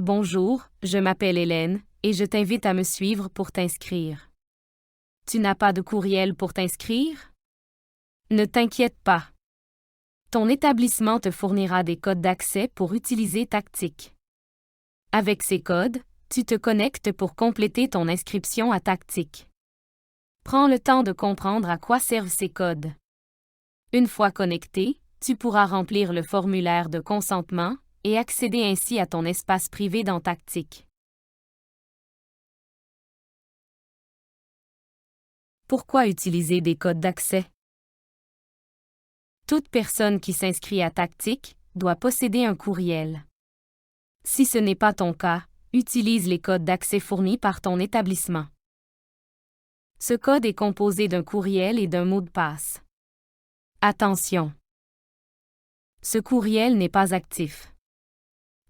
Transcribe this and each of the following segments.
Bonjour, je m'appelle Hélène, et je t'invite à me suivre pour t'inscrire. Tu n'as pas de courriel pour t'inscrire? Ne t'inquiète pas. Ton établissement te fournira des codes d'accès pour utiliser Tactic. Avec ces codes, tu te connectes pour compléter ton inscription à Tactic. Prends le temps de comprendre à quoi servent ces codes. Une fois connecté, tu pourras remplir le formulaire de consentement et accéder ainsi à ton espace privé dans Tactic. Pourquoi utiliser des codes d'accès? Toute personne qui s'inscrit à Tactic doit posséder un courriel. Si ce n'est pas ton cas, utilise les codes d'accès fournis par ton établissement. Ce code est composé d'un courriel et d'un mot de passe. Attention! Ce courriel n'est pas actif.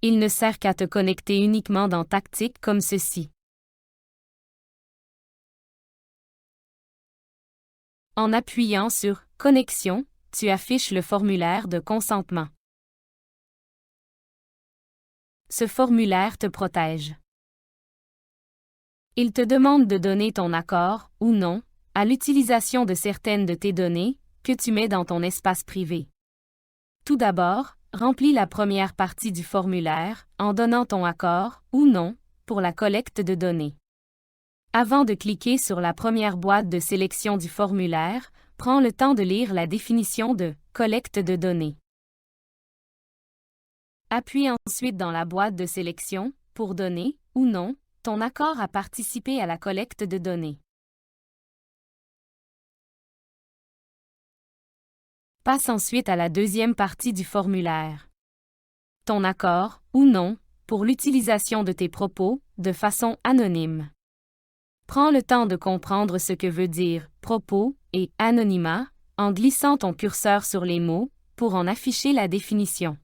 Il ne sert qu'à te connecter uniquement dans Tactic comme ceci. En appuyant sur « Connexion », tu affiches le formulaire de consentement. Ce formulaire te protège. Il te demande de donner ton accord, ou non, à l'utilisation de certaines de tes données que tu mets dans ton espace privé. Tout d'abord, remplis la première partie du formulaire en donnant ton accord, ou non, pour la collecte de données. Avant de cliquer sur la première boîte de sélection du formulaire, prends le temps de lire la définition de « collecte de données ». Appuie ensuite dans la boîte de sélection pour donner, ou non, ton accord à participer à la collecte de données. Passe ensuite à la deuxième partie du formulaire. Ton accord, ou non, pour l'utilisation de tes propos, de façon anonyme. Prends le temps de comprendre ce que veut dire « propos » et « anonymat » en glissant ton curseur sur les mots pour en afficher la définition.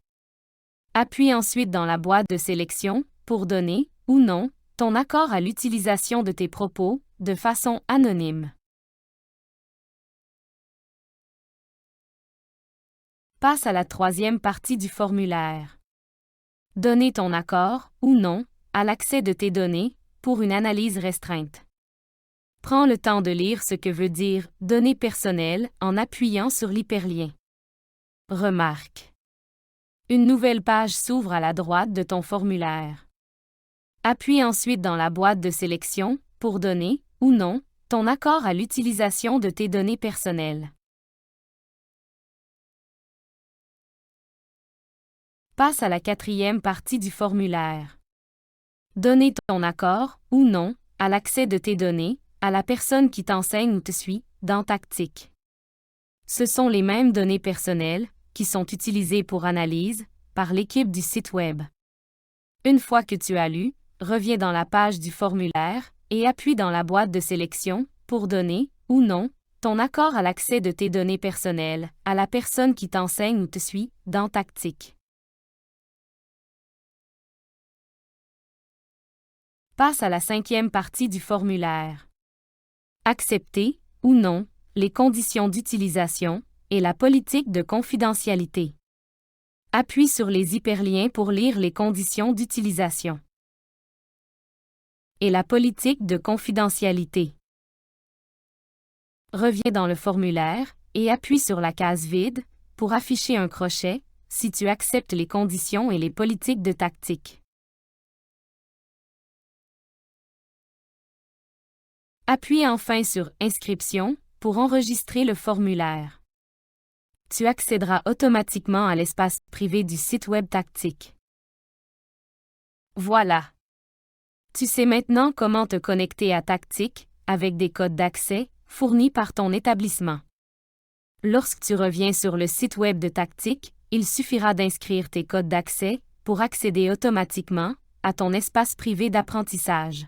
Appuie ensuite dans la boîte de sélection pour donner, ou non, ton accord à l'utilisation de tes propos, de façon anonyme. Passe à la troisième partie du formulaire. Donner ton accord, ou non, à l'accès de tes données, pour une analyse restreinte. Prends le temps de lire ce que veut dire « données personnelles » en appuyant sur l'hyperlien. Remarque. Une nouvelle page s'ouvre à la droite de ton formulaire. Appuie ensuite dans la boîte de sélection pour donner, ou non, ton accord à l'utilisation de tes données personnelles. Passe à la quatrième partie du formulaire. Donner ton accord, ou non, à l'accès de tes données, à la personne qui t'enseigne ou te suit, dans Tactic. Ce sont les mêmes données personnelles qui sont utilisées pour analyse par l'équipe du site Web. Une fois que tu as lu, reviens dans la page du formulaire et appuie dans la boîte de sélection pour donner, ou non, ton accord à l'accès de tes données personnelles à la personne qui t'enseigne ou te suit, dans Tactic. Passe à la cinquième partie du formulaire. Accepter, ou non, les conditions d'utilisation et la politique de confidentialité. Appuie sur les hyperliens pour lire les conditions d'utilisation. Et la politique de confidentialité. Reviens dans le formulaire et appuie sur la case vide pour afficher un crochet si tu acceptes les conditions et les politiques de Tactic. Appuie enfin sur « Inscription » pour enregistrer le formulaire. Tu accéderas automatiquement à l'espace privé du site web Tactic. Voilà! Tu sais maintenant comment te connecter à Tactic avec des codes d'accès fournis par ton établissement. Lorsque tu reviens sur le site web de Tactic, il suffira d'inscrire tes codes d'accès pour accéder automatiquement à ton espace privé d'apprentissage.